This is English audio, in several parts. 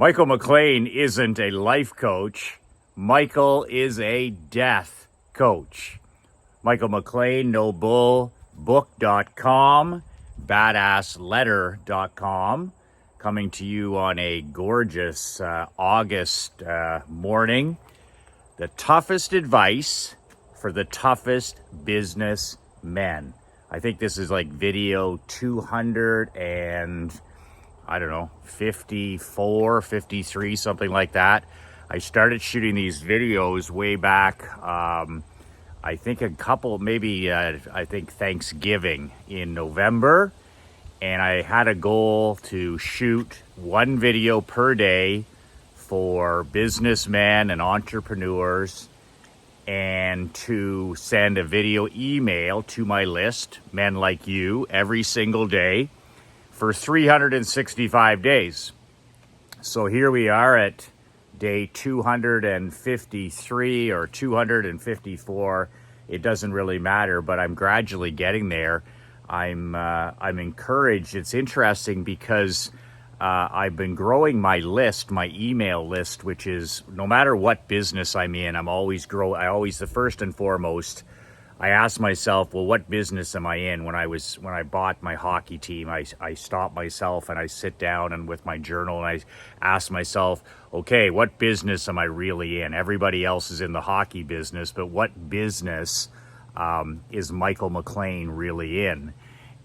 Michael McLean isn't a life coach. Michael is a death coach. Michael McLean, nobullbook.com, badassletter.com, coming to you on a gorgeous August morning. The toughest advice for the toughest business men. I think this is like video 200 and 54, 53, something like that. I started shooting these videos way back, I think Thanksgiving in November. And I had a goal to shoot one video per day for businessmen and entrepreneurs, and to send a video email to my list, men like you, every single day for 365 days. So here we are at day 253 or 254. It doesn't really matter, but I'm gradually getting there. I'm encouraged. It's interesting because I've been growing my list, my email list, which is no matter what business I'm in, the first and foremost, I ask myself, well, what business am I in? When I bought my hockey team, I stopped myself and I sit down and with my journal and I ask myself, okay, what business am I really in? Everybody else is in the hockey business, but what business is Michael McLean really in?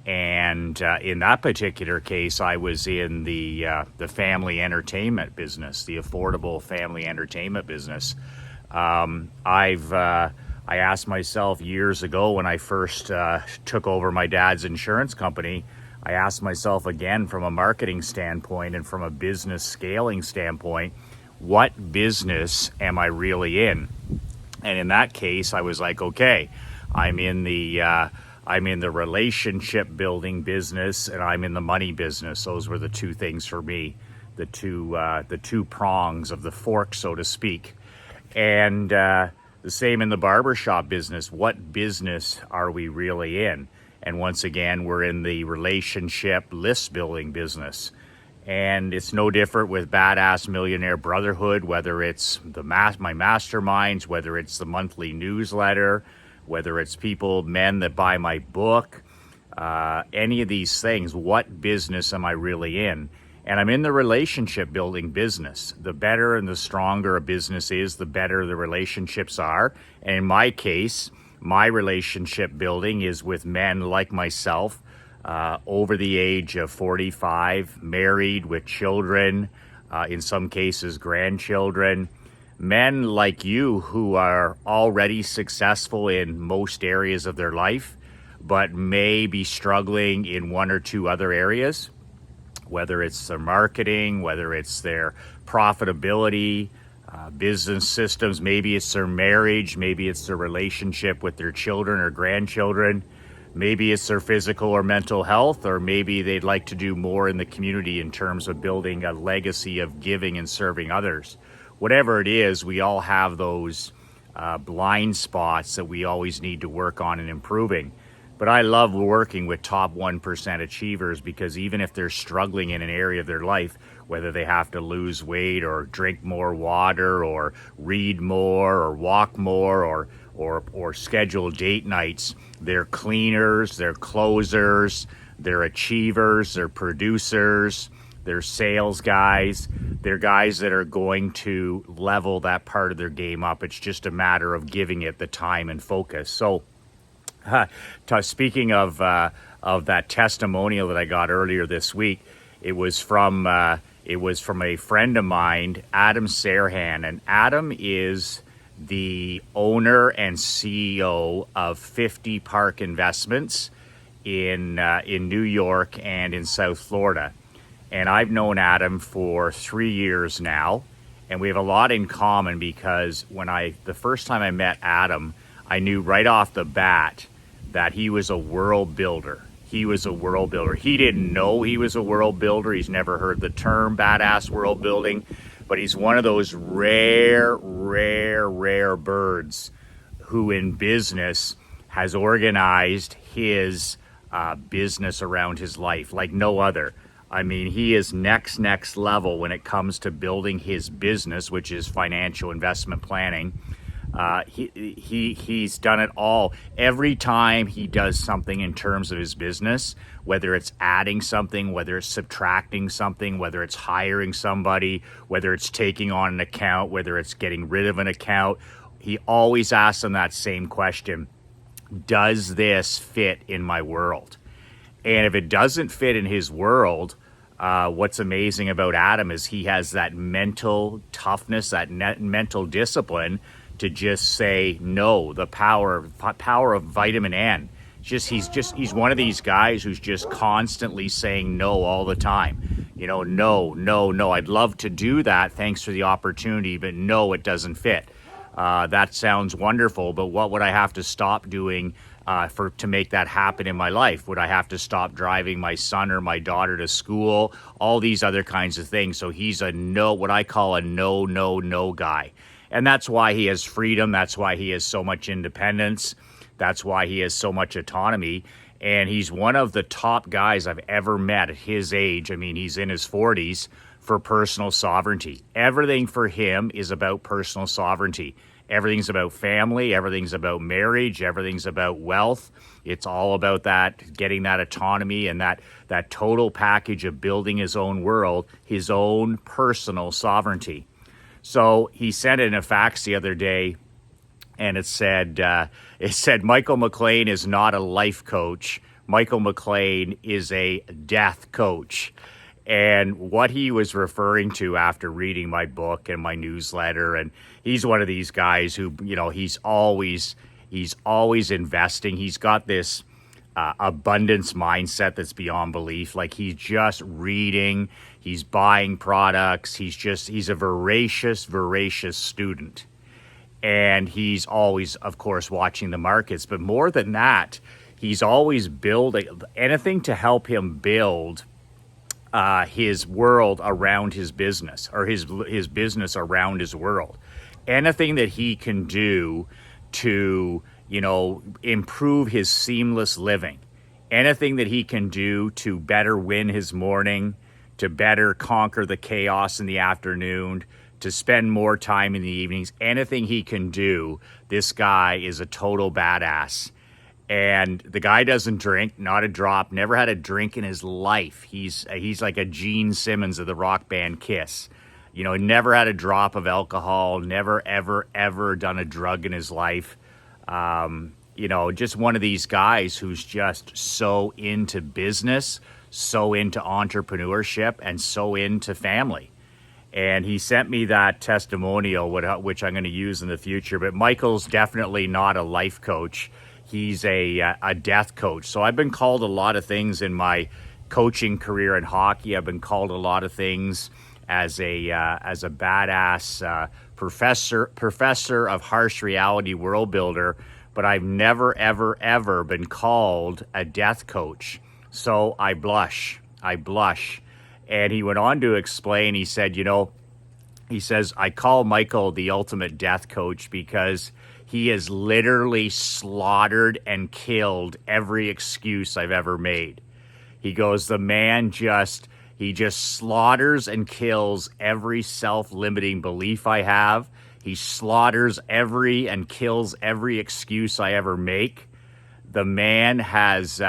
And in that particular case, I was in the family entertainment business, the affordable family entertainment business. I asked myself years ago when I first took over my dad's insurance company, I asked myself again from a marketing standpoint and from a business scaling standpoint, what business am I really in? And in that case, I was like, okay, I'm in the relationship building business and I'm in the money business. Those were the two things for me, the two prongs of the fork, so to speak. And the same in the barbershop business. What business are we really in? And once again, we're in the relationship list building business. And it's no different with Badass Millionaire Brotherhood, whether it's my masterminds, whether it's the monthly newsletter, whether it's men that buy my book, any of these things. What business am I really in? And I'm in the relationship building business. The better and the stronger a business is, the better the relationships are. And in my case, my relationship building is with men like myself, over the age of 45, married with children, in some cases grandchildren. Men like you who are already successful in most areas of their life, but may be struggling in one or two other areas. Whether it's their marketing, whether it's their profitability, business systems, maybe it's their marriage, maybe it's their relationship with their children or grandchildren, maybe it's their physical or mental health, or maybe they'd like to do more in the community in terms of building a legacy of giving and serving others. Whatever it is, we all have those blind spots that we always need to work on and improving. But I love working with top 1% achievers because even if they're struggling in an area of their life, whether they have to lose weight or drink more water or read more or walk more or schedule date nights, they're cleaners, they're closers, they're achievers, they're producers, they're sales guys, they're guys that are going to level that part of their game up. It's just a matter of giving it the time and focus. So speaking of that testimonial that I got earlier this week, it was from a friend of mine, Adam Serhan, and Adam is the owner and CEO of 50 Park Investments in New York and in South Florida. And I've known Adam for 3 years now, and we have a lot in common because the first time I met Adam, I knew right off the bat that he was a world builder. He was a world builder. He didn't know he was a world builder. He's never heard the term badass world building, but he's one of those rare birds who in business has organized his business around his life like no other. I mean, he is next level when it comes to building his business, which is financial investment planning. He's done it all. Every time he does something in terms of his business, whether it's adding something, whether it's subtracting something, whether it's hiring somebody, whether it's taking on an account, whether it's getting rid of an account, he always asks them that same question: does this fit in my world? And if it doesn't fit in his world, what's amazing about Adam is he has that mental toughness, that mental discipline to just say no. The power of vitamin N. He's one of these guys who's just constantly saying no all the time. You know, no. I'd love to do that. Thanks for the opportunity, but no, it doesn't fit. That sounds wonderful, but what would I have to stop doing to make that happen in my life? Would I have to stop driving my son or my daughter to school? All these other kinds of things. So he's a no, what I call a no guy. And that's why he has freedom. That's why he has so much independence. That's why he has so much autonomy. And he's one of the top guys I've ever met at his age. I mean, he's in his 40s, for personal sovereignty. Everything for him is about personal sovereignty. Everything's about family. Everything's about marriage. Everything's about wealth. It's all about that, getting that autonomy and that total package of building his own world, his own personal sovereignty. So he sent in a fax the other day, and it said, Michael McLean is not a life coach. Michael McLean is a death coach. And what he was referring to after reading my book and my newsletter, and he's one of these guys who, you know, he's always investing. He's got this abundance mindset that's beyond belief. Like, he's just reading, he's buying products. He's a voracious student. And he's always, of course, watching the markets. But more than that, he's always building anything to help him build his world around his business, or his business around his world. Anything that he can do to, you know, improve his seamless living. Anything that he can do to better win his morning, to better conquer the chaos in the afternoon, to spend more time in the evenings. Anything he can do, this guy is a total badass. And the guy doesn't drink, not a drop, never had a drink in his life. He's like a Gene Simmons of the rock band Kiss. You know, never had a drop of alcohol, never, ever done a drug in his life. You know, just one of these guys who's just so into business, so into entrepreneurship, and so into family. And he sent me that testimonial, which I'm going to use in the future. But Michael's definitely not a life coach. He's a death coach. So I've been called a lot of things in my coaching career in hockey. I've been called a lot of things as a badass professor of harsh reality world builder. But I've never, ever been called a death coach. So I blush. And he went on to explain, he said, he says, I call Michael the ultimate death coach because he has literally slaughtered and killed every excuse I've ever made. He goes, the man he just slaughters and kills every self-limiting belief I have. He slaughters and kills every excuse I ever make. The man has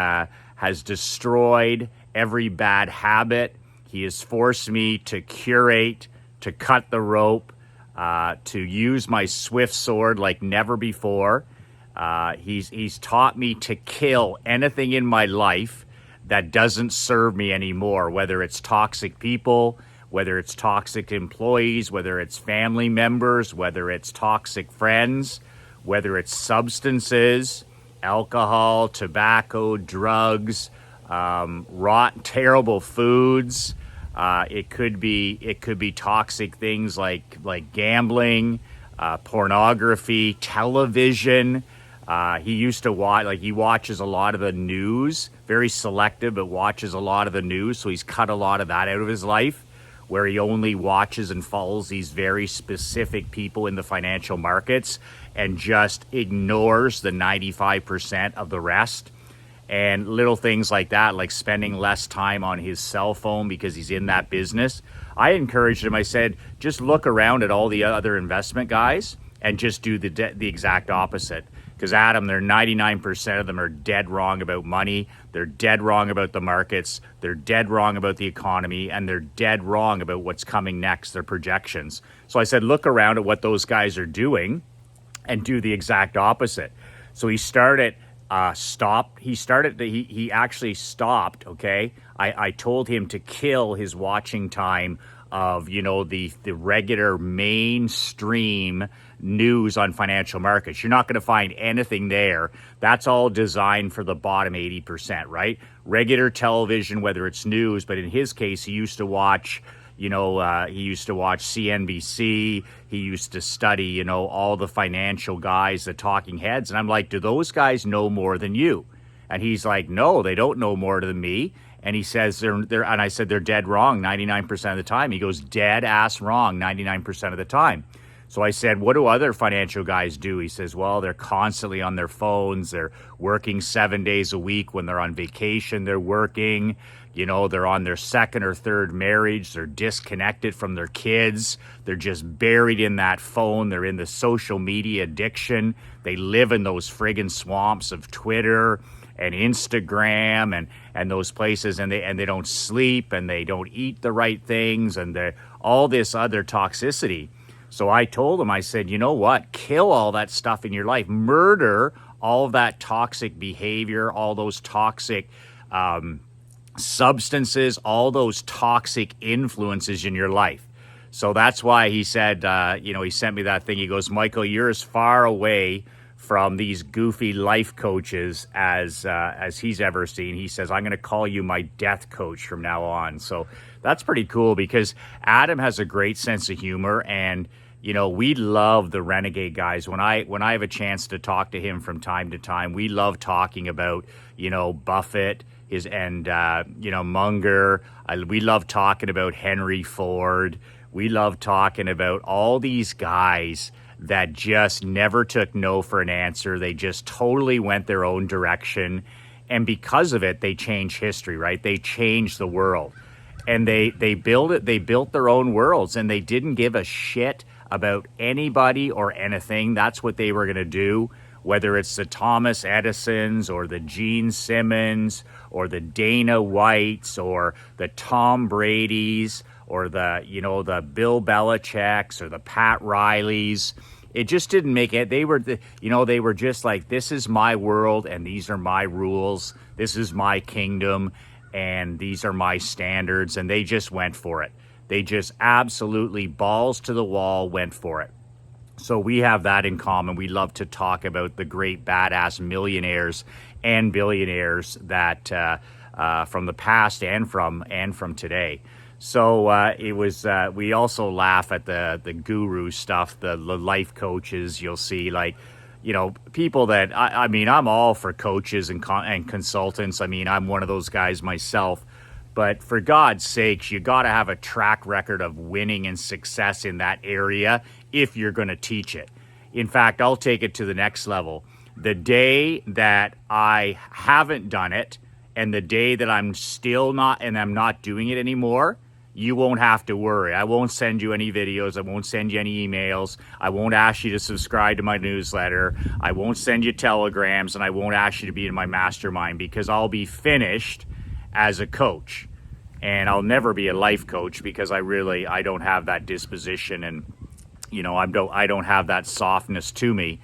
destroyed every bad habit. He has forced me to curate, to cut the rope, to use my swift sword like never before. He's taught me to kill anything in my life that doesn't serve me anymore, whether it's toxic people, whether it's toxic employees, whether it's family members, whether it's toxic friends, whether it's substances, alcohol, tobacco, drugs, rotten, terrible foods. It could be toxic things like gambling, pornography, television. He used to watch, he watches a lot of the news, very selective, but watches a lot of the news. So he's cut a lot of that out of his life, where he only watches and follows these very specific people in the financial markets and just ignores the 95% of the rest. and little things like that, like spending less time on his cell phone because he's in that business. I encouraged him. I said, just look around at all the other investment guys and just do the exact opposite. Because Adam, they're 99% of them are dead wrong about money. They're dead wrong about the markets. They're dead wrong about the economy, and they're dead wrong about what's coming next, their projections. So I said, look around at what those guys are doing and do the exact opposite. So he started he actually stopped. Okay. I told him to kill his watching time of, the regular mainstream news on financial markets. You're not going to find anything there. That's all designed for the bottom 80%, right? Regular television, whether it's news, but in his case, he used to watch he used to watch CNBC. He used to study, all the financial guys, the talking heads. And I'm like, do those guys know more than you? And he's like, no, they don't know more than me. And he says and I said, they're dead wrong 99% of the time. He goes, dead ass wrong 99% of the time. So I said, what do other financial guys do? He says, well, they're constantly on their phones. They're working 7 days a week. When they're on vacation, they're working. They're on their second or third marriage. They're disconnected from their kids. They're just buried in that phone. They're in the social media addiction. They live in those friggin' swamps of Twitter and Instagram and those places, and they don't sleep, and they don't eat the right things, and all this other toxicity. So I told him, I said, you know what? Kill all that stuff in your life. Murder all of that toxic behavior, all those toxic substances, all those toxic influences in your life. So that's why he said, he sent me that thing. He goes, Michael, you're as far away from these goofy life coaches as he's ever seen. He says, I'm going to call you my death coach from now on. So that's pretty cool, because Adam has a great sense of humor, and we love the renegade guys. When I have a chance to talk to him from time to time, we love talking about Buffett, Munger. We love talking about Henry Ford. We love talking about all these guys that just never took no for an answer. They just totally went their own direction. And because of it, they changed history, right? They changed the world. And they built their own worlds, and they didn't give a shit about anybody or anything. That's what they were going to do. Whether it's the Thomas Edisons or the Gene Simmons or the Dana Whites or the Tom Bradys or the Bill Belichicks or the Pat Rileys. It just didn't make it. They were just like, this is my world and these are my rules. This is my kingdom and these are my standards. And they just went for it. They just absolutely balls to the wall went for it. So we have that in common. We love to talk about the great badass millionaires and billionaires that from the past and from today. So it was. We also laugh at the guru stuff, the life coaches. You'll see people that I mean, I'm all for coaches and consultants. I mean, I'm one of those guys myself. But for God's sakes, you got to have a track record of winning and success in that area if you're going to teach it. In fact, I'll take it to the next level. The day that I haven't done it and the day that I'm still not and I'm not doing it anymore, you won't have to worry. I won't send you any videos. I won't send you any emails. I won't ask you to subscribe to my newsletter. I won't send you telegrams, and I won't ask you to be in my mastermind, because I'll be finished as a coach. And I'll never be a life coach, because I don't have that disposition, and I don't have that softness to me.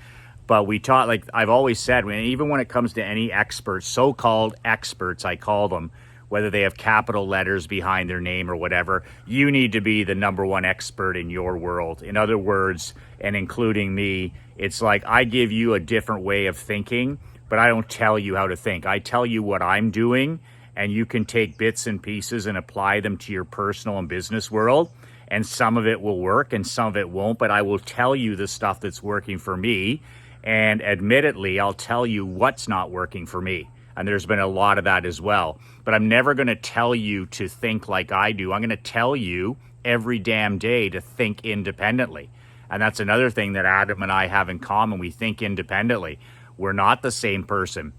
But we taught, like I've always said, even when it comes to any experts, so-called experts, I call them, whether they have capital letters behind their name or whatever, you need to be the number one expert in your world. In other words, and including me, it's like I give you a different way of thinking, but I don't tell you how to think. I tell you what I'm doing, and you can take bits and pieces and apply them to your personal and business world. And some of it will work and some of it won't, but I will tell you the stuff that's working for me. And admittedly, I'll tell you what's not working for me. And there's been a lot of that as well. But I'm never going to tell you to think like I do. I'm going to tell you every damn day to think independently. And that's another thing that Adam and I have in common. We think independently. We're not the same person.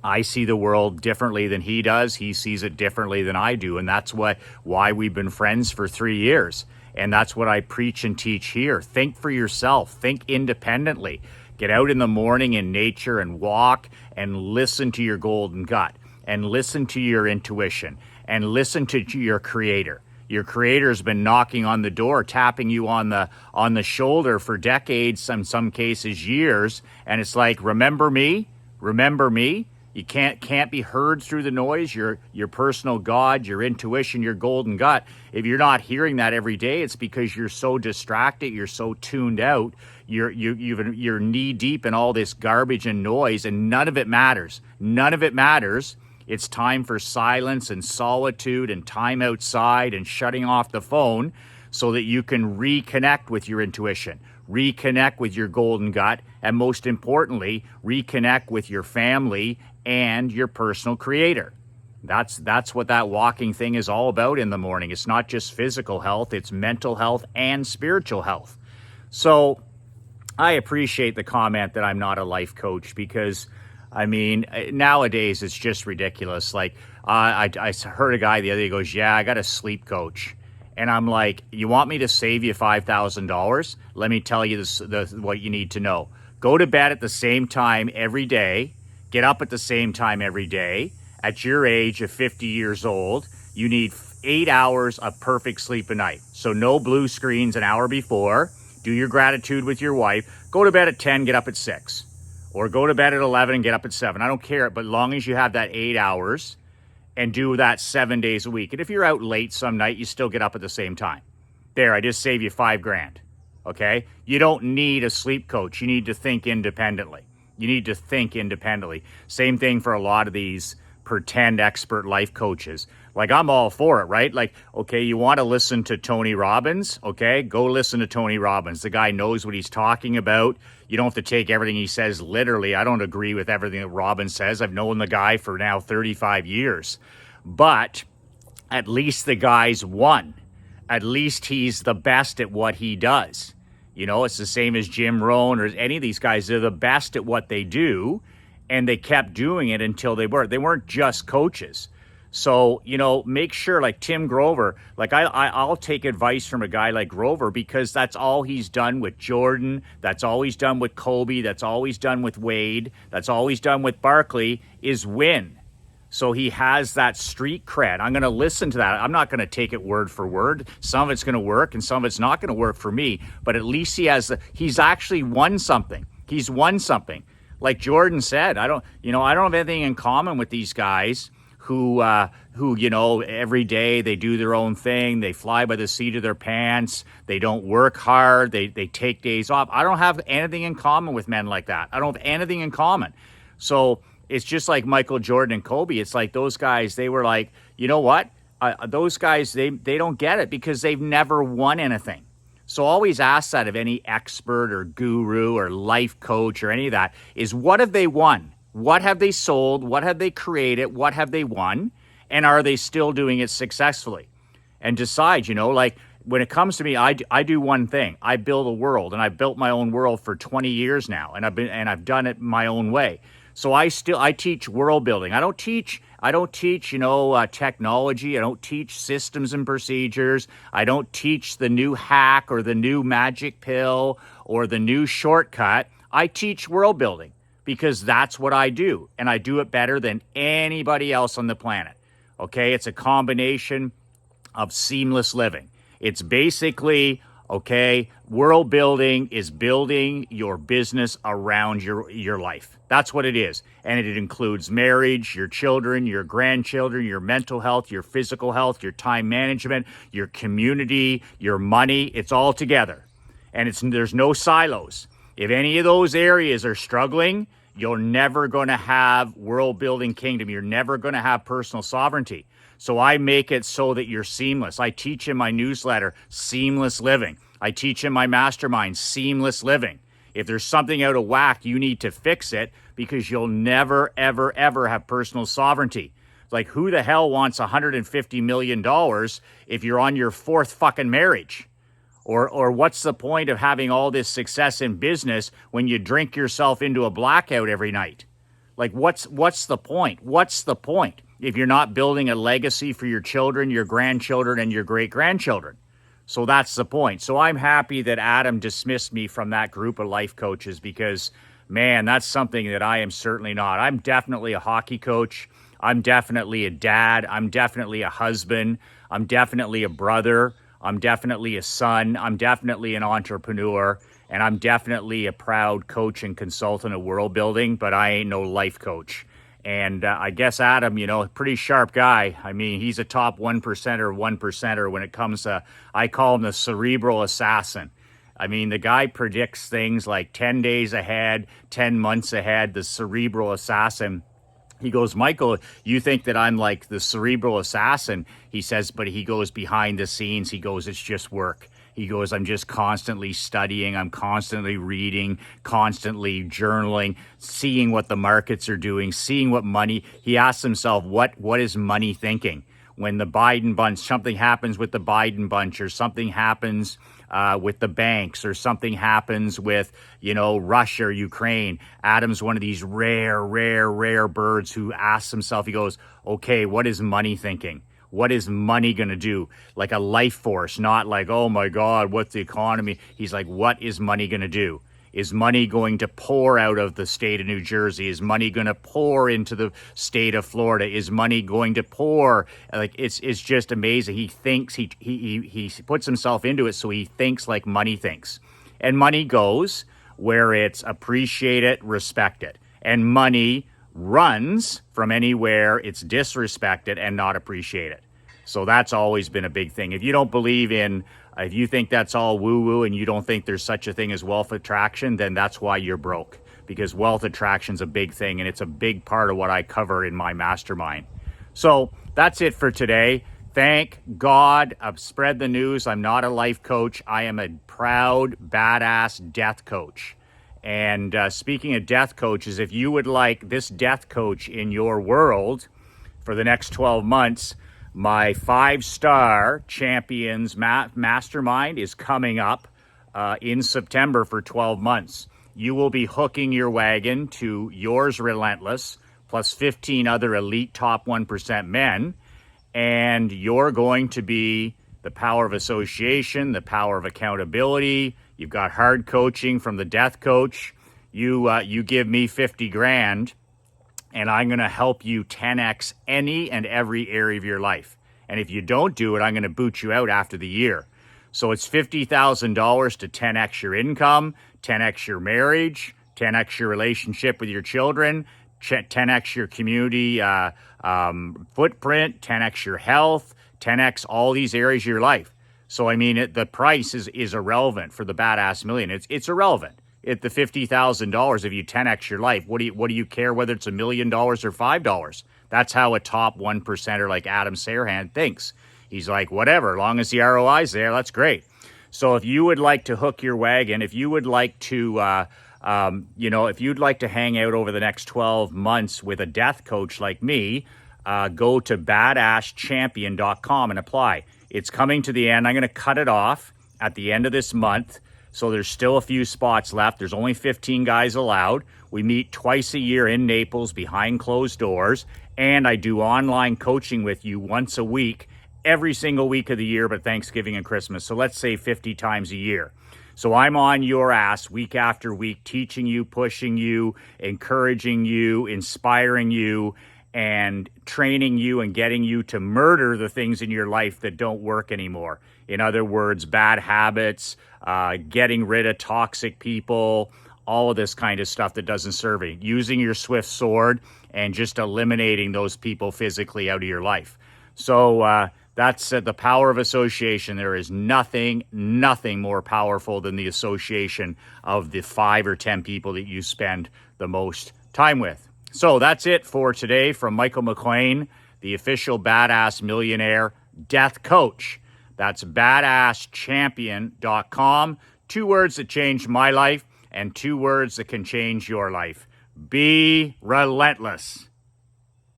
I see the world differently than he does. He sees it differently than I do. And that's why we've been friends for 3 years. And that's what I preach and teach here. Think for yourself. Think independently. Get out in the morning in nature and walk and listen to your golden gut and listen to your intuition and listen to your creator. Your creator's been knocking on the door, tapping you on the shoulder for decades, in some cases years. And it's like, remember me? Remember me? You can't be heard through the noise. Your personal God, your intuition, your golden gut. If you're not hearing that every day, it's because you're so distracted, you're so tuned out, you're knee deep in all this garbage and noise, and none of it matters. None of it matters. It's time for silence and solitude and time outside and shutting off the phone so that you can reconnect with your intuition, reconnect with your golden gut, and most importantly, reconnect with your family and your personal creator. That's what that walking thing is all about in the morning. It's not just physical health, it's mental health and spiritual health. So I appreciate the comment that I'm not a life coach because, I mean, nowadays it's just ridiculous. Like I heard a guy the other day goes, yeah, I got a sleep coach. And I'm like, you want me to save you $5,000? Let me tell you what you need to know. Go to bed at the same time every day. Get up at the same time every day. At your age of 50 years old, you need 8 hours of perfect sleep a night. So no blue screens an hour before. Do your gratitude with your wife. Go to bed at 10, get up at 6. Or go to bed at 11 and get up at 7. I don't care, but as long as you have that 8 hours and do that 7 days a week. And if you're out late some night, you still get up at the same time. There, I just saved you $5,000. Okay? You don't need a sleep coach. You need to think independently. You need to think independently. Same thing for a lot of these pretend expert life coaches. Like, I'm all for it, right? Like, okay, you want to listen to Tony Robbins? Okay, go listen to Tony Robbins. The guy knows what he's talking about. You don't have to take everything he says literally. I don't agree with everything that Robbins says. I've known the guy for now 35 years. But at least the guy's won. At least he's the best at what he does. You know, it's the same as Jim Rohn or any of these guys. They're the best at what they do, and they kept doing it until they weren't just coaches. So, you know, make sure, like Tim Grover, like I'll take advice from a guy like Grover because that's all he's done with Jordan. That's all he's done with Kobe. That's all he's done with Wade. That's all he's done with Barkley is win. So he has that street cred. I'm going to listen to that. I'm not going to take it word for word. Some of it's going to work and some of it's not going to work for me. But at least he's actually won something. He's won something. Like Jordan said, I don't have anything in common with these guys who, you know, every day they do their own thing. They fly by the seat of their pants. They don't work hard. They take days off. I don't have anything in common with men like that. I don't have anything in common. So it's just like Michael Jordan and Kobe. It's like those guys, they were like, you know what? Those guys, they don't get it because they've never won anything. So always ask that of any expert or guru or life coach or any of that is what have they won? What have they sold? What have they created? What have they won? And are they still doing it successfully? And decide, you know, like when it comes to me, I do one thing. I build a world, and I've built my own world for 20 years now, and I've done it my own way. So I teach world building. I don't teach, you know, technology. I don't teach systems and procedures. I don't teach the new hack or the new magic pill or the new shortcut. I teach world building because that's what I do. And I do it better than anybody else on the planet. Okay. It's a combination of seamless living. It's basically, okay, world building is building your business around your life. That's what it is. And it includes marriage, your children, your grandchildren, your mental health, your physical health, your time management, your community, your money. It's all together. And there's no silos. If any of those areas are struggling, you're never going to have world building kingdom. You're never going to have personal sovereignty. So I make it so that you're seamless. I teach in my newsletter, seamless living. I teach in my mastermind, seamless living. If there's something out of whack, you need to fix it because you'll never, ever, ever have personal sovereignty. Like, who the hell wants $150 million if you're on your fourth fucking marriage? Or what's the point of having all this success in business when you drink yourself into a blackout every night? Like, what's the point? What's the point if you're not building a legacy for your children, your grandchildren, and your great-grandchildren? So that's the point. So I'm happy that Adam dismissed me from that group of life coaches because, man, that's something that I am certainly not. I'm definitely a hockey coach. I'm definitely a dad. I'm definitely a husband. I'm definitely a brother. I'm definitely a son. I'm definitely an entrepreneur. And I'm definitely a proud coach and consultant of world building, but I ain't no life coach. And I guess Adam, pretty sharp guy. I mean, he's a top 1%er when it comes to, I call him the cerebral assassin. I mean, the guy predicts things like 10 days ahead, 10 months ahead, the cerebral assassin. He goes, Michael, you think that I'm like the cerebral assassin? He says, but he goes behind the scenes. He goes, it's just work. He goes, I'm just constantly studying. I'm constantly reading, constantly journaling, seeing what the markets are doing, seeing what money. He asks himself, what is money thinking? When the Biden bunch, something happens with the Biden bunch, or something happens with the banks, or something happens with, Russia or Ukraine. Adam's one of these rare birds who asks himself, he goes, okay, what is money thinking? What is money going to do? Like a life force, not like, oh my God, what's the economy? He's like, what is money going to do? Is money going to pour out of the state of New Jersey? Is money going to pour into the state of Florida? Is money going to pour? Like, it's just amazing. He thinks, he puts himself into it, so he thinks like money thinks. And money goes where it's appreciate it, respect it. And money runs from anywhere it's disrespected and not appreciated. So that's always been a big thing. If you don't believe in, if you think that's all woo-woo and you don't think there's such a thing as wealth attraction, then that's why you're broke. Because wealth attraction's a big thing, and it's a big part of what I cover in my mastermind. So that's it for today. Thank God I've spread the news. I'm not a life coach. I am a proud, badass death coach. And speaking of death coaches, if you would like this death coach in your world for the next 12 months, my 5-star champions mastermind is coming up in September for 12 months. You will be hooking your wagon to Yours Relentless, plus 15 other elite top 1% men. And you're going to be the power of association, the power of accountability. You've got hard coaching from the death coach. You give me 50 grand, and I'm going to help you 10x any and every area of your life. And if you don't do it, I'm going to boot you out after the year. So it's $50,000 to 10x your income, 10x your marriage, 10x your relationship with your children, 10x your community footprint, 10x your health, 10x all these areas of your life. So, I mean, the price is irrelevant for the Badass Million. It's irrelevant. At the $50,000, if you 10x your life, what do you care whether it's $1 million or $5? That's how a top 1%er like Adam Serhan thinks. He's like, whatever, as long as the ROI's there, that's great. So if you would like to hook your wagon, if you would like to, if you'd like to hang out over the next 12 months with a death coach like me, go to badasschampion.com and apply. It's coming to the end. I'm going to cut it off at the end of this month. So there's still a few spots left. There's only 15 guys allowed. We meet twice a year in Naples behind closed doors. And I do online coaching with you once a week, every single week of the year, but Thanksgiving and Christmas. So let's say 50 times a year. So I'm on your ass week after week, teaching you, pushing you, encouraging you, inspiring you, and training you and getting you to murder the things in your life that don't work anymore. In other words, bad habits, getting rid of toxic people, all of this kind of stuff that doesn't serve you. Using your swift sword and just eliminating those people physically out of your life. So that's the power of association. There is nothing more powerful than the association of the 5 or 10 people that you spend the most time with. So that's it for today from Michael McLean, the official Badass Millionaire Death Coach. That's badasschampion.com. 2 words that changed my life and 2 words that can change your life. Be relentless.